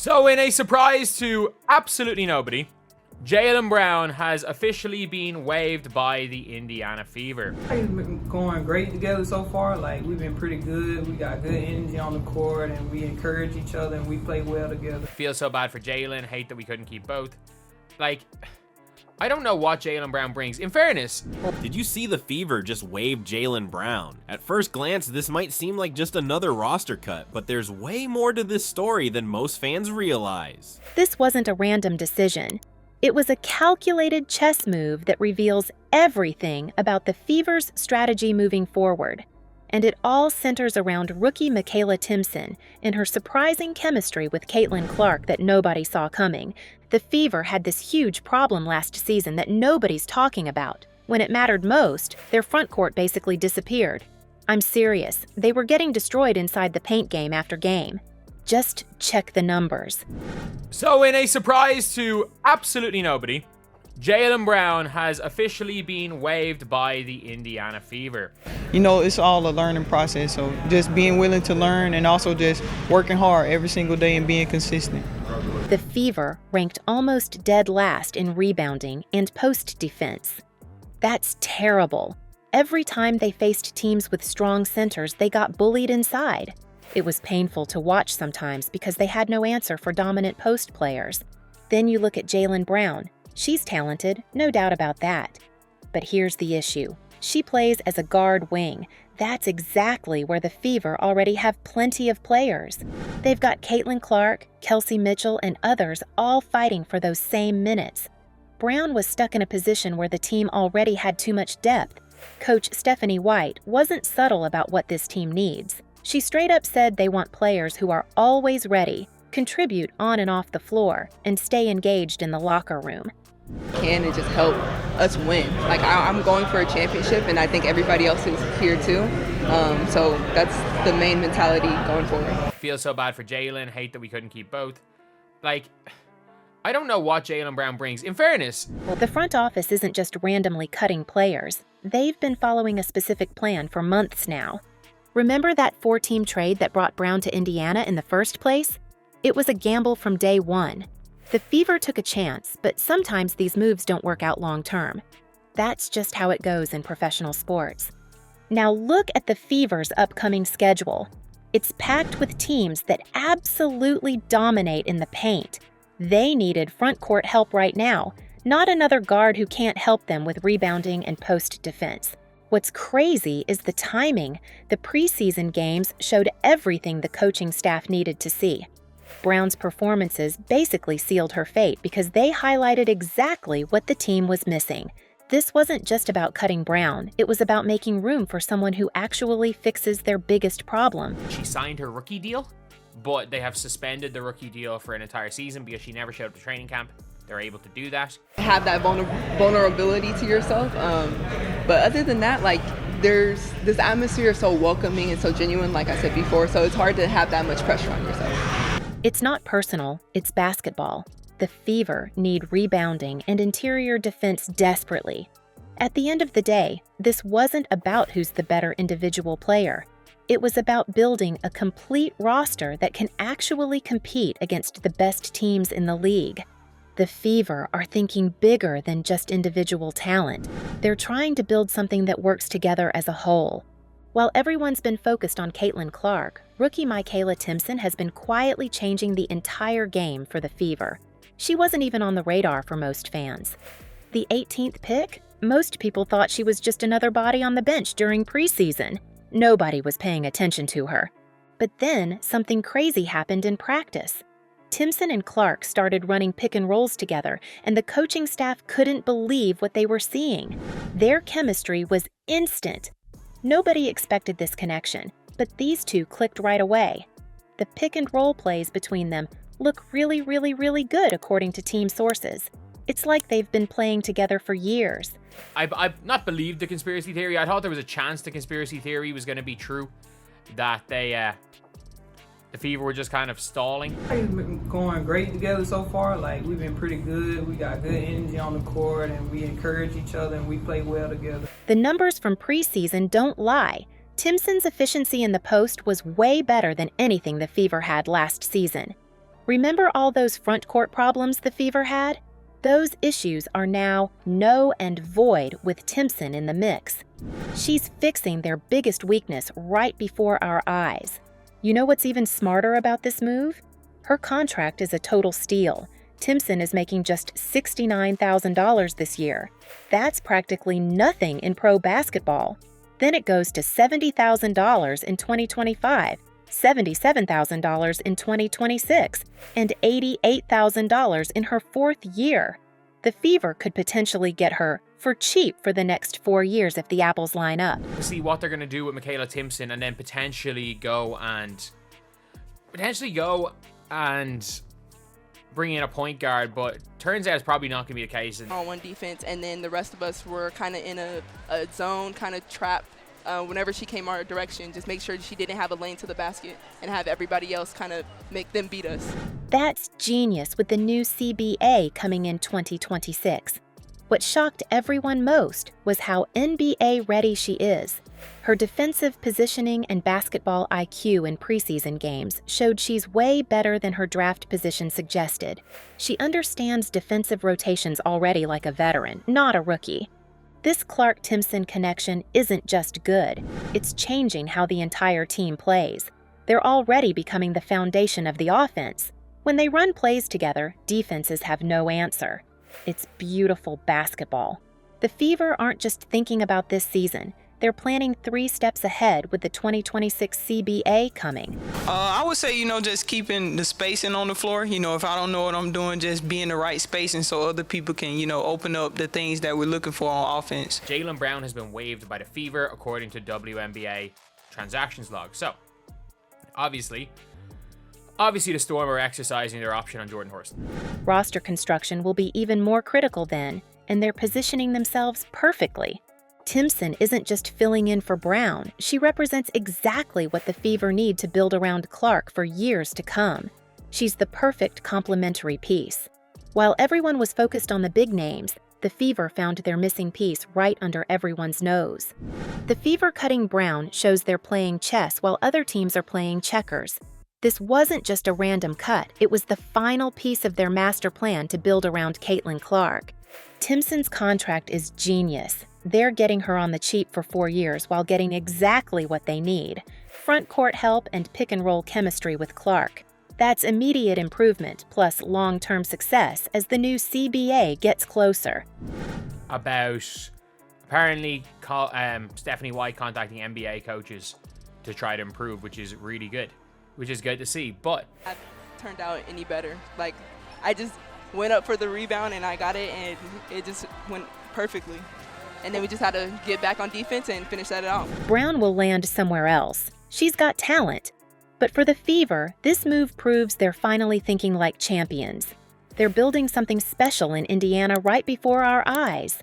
So in a surprise to absolutely nobody, Jaelyn Brown has officially been waived by the Indiana Fever. We've been going great together so far. Like, we've been pretty good. We got good energy on the court, and we encourage each other, and we play well together. Feel so bad for Jaelyn. Hate that we couldn't keep both. Like, I don't know what Jaelyn Brown brings. In fairness, did you see the Fever just waive Jaelyn Brown? At first glance, this might seem like just another roster cut, but there's way more to this story than most fans realize. This wasn't a random decision. It was a calculated chess move that reveals everything about the Fever's strategy moving forward. And it all centers around rookie Michaela Timson and her surprising chemistry with Caitlin Clark that nobody saw coming. The Fever had this huge problem last season that nobody's talking about. When it mattered most, their front court basically disappeared. I'm serious, they were getting destroyed inside the paint game after game. Just check the numbers. So in a surprise to absolutely nobody, Jaelyn Brown has officially been waived by the Indiana Fever. You know, it's all a learning process, so just being willing to learn and also just working hard every single day and being consistent. The Fever ranked almost dead last in rebounding and post defense. That's terrible. Every time they faced teams with strong centers, they got bullied inside. It was painful to watch sometimes because they had no answer for dominant post players. Then you look at Jaelyn Brown. She's talented, no doubt about that. But here's the issue. She plays as a guard wing. That's exactly where the Fever already have plenty of players. They've got Caitlin Clark, Kelsey Mitchell, and others all fighting for those same minutes. Brown was stuck in a position where the team already had too much depth. Coach Stephanie White wasn't subtle about what this team needs. She straight up said they want players who are always ready, contribute on and off the floor, and stay engaged in the locker room. Can and just help us win. Like, I'm going for a championship, and I think everybody else is here too. So that's the main mentality going forward. Feel so bad for Jaelyn. Hate that we couldn't keep both. Like, I don't know what Jaelyn Brown brings. In fairness, the front office isn't just randomly cutting players. They've been following a specific plan for months now. Remember that 4-team trade that brought Brown to Indiana in the first place? It was a gamble from day one. The Fever took a chance, but sometimes these moves don't work out long term. That's just how it goes in professional sports. Now look at the Fever's upcoming schedule. It's packed with teams that absolutely dominate in the paint. They needed front court help right now, not another guard who can't help them with rebounding and post defense. What's crazy is the timing. The preseason games showed everything the coaching staff needed to see. Brown's performances basically sealed her fate because they highlighted exactly what the team was missing. This wasn't just about cutting Brown, it was about making room for someone who actually fixes their biggest problem. she signed her rookie deal, but they have suspended the rookie deal for an entire season because she never showed up to training camp. They're able to do that. Have that vulnerability to yourself. But other than that, like, there's this atmosphere is so welcoming and so genuine, like I said before, so it's hard to have that much pressure on yourself. It's not personal, it's basketball. The Fever need rebounding and interior defense desperately. At the end of the day, this wasn't about who's the better individual player. It was about building a complete roster that can actually compete against the best teams in the league. The Fever are thinking bigger than just individual talent. They're trying to build something that works together as a whole. While everyone's been focused on Caitlin Clark, rookie Michaela Timson has been quietly changing the entire game for the Fever. She wasn't even on the radar for most fans. The 18th pick? Most people thought she was just another body on the bench during preseason. Nobody was paying attention to her. But then something crazy happened in practice. Timson and Clark started running pick and rolls together, and the coaching staff couldn't believe what they were seeing. Their chemistry was instant. Nobody expected this connection, but these two clicked right away. The pick and roll plays between them look really good according to team sources. It's like they've been playing together for years. I've not believed the conspiracy theory. I thought there was a chance the conspiracy theory was going to be true, that the Fever were just kind of stalling. We've been going great together so far. Like, we've been pretty good. We got good energy on the court, and we encourage each other, and we play well together. The numbers from preseason don't lie. Timson's efficiency in the post was way better than anything the Fever had last season. Remember all those front court problems the Fever had? Those issues are now null and void with Timson in the mix. She's fixing their biggest weakness right before our eyes. You know what's even smarter about this move? Her contract is a total steal. Timson is making just $69,000 this year. That's practically nothing in pro basketball. Then it goes to $70,000 in 2025, $77,000 in 2026, and $88,000 in her fourth year. The Fever could potentially get her for cheap for the next 4 years if the apples line up. To see what they're going to do with Michaela Timson and then potentially go and bring in a point guard, but turns out it's probably not going to be the case. On one defense, and then the rest of us were kind of in a zone, kind of trap. Whenever she came our direction, just make sure she didn't have a lane to the basket and have everybody else kind of make them beat us. That's genius with the new CBA coming in 2026. What shocked everyone most was how NBA ready she is. Her defensive positioning and basketball IQ in preseason games showed she's way better than her draft position suggested. She understands defensive rotations already like a veteran, not a rookie. This Clark-Timson connection isn't just good, it's changing how the entire team plays. They're already becoming the foundation of the offense. When they run plays together, defenses have no answer. It's beautiful basketball. The Fever aren't just thinking about this season. They're planning 3 steps ahead with the 2026 CBA coming. I would say, just keeping the spacing on the floor. If I don't know what I'm doing, just be in the right spacing so other people can, open up the things that we're looking for on offense. Jaelyn Brown has been waived by the Fever according to WNBA transactions log. So, obviously the Storm are exercising their option on Jordan Horston. Roster construction will be even more critical then, and they're positioning themselves perfectly. Timson isn't just filling in for Brown. She represents exactly what the Fever need to build around Clark for years to come. She's the perfect complementary piece. While everyone was focused on the big names, the Fever found their missing piece right under everyone's nose. The Fever cutting Brown shows they're playing chess while other teams are playing checkers. This wasn't just a random cut, it was the final piece of their master plan to build around Caitlin Clark. Timson's contract is genius. They're getting her on the cheap for 4 years while getting exactly what they need: front court help and pick and roll chemistry with Clark. That's immediate improvement plus long-term success as the new CBA gets closer. About apparently Stephanie White contacting NBA coaches to try to improve, which is really good, which is good to see. But It turned out any better. I just went up for the rebound and I got it, and it just went perfectly. And then we just had to get back on defense and finish that off. Brown will land somewhere else. She's got talent. But for the Fever, this move proves they're finally thinking like champions. They're building something special in Indiana right before our eyes.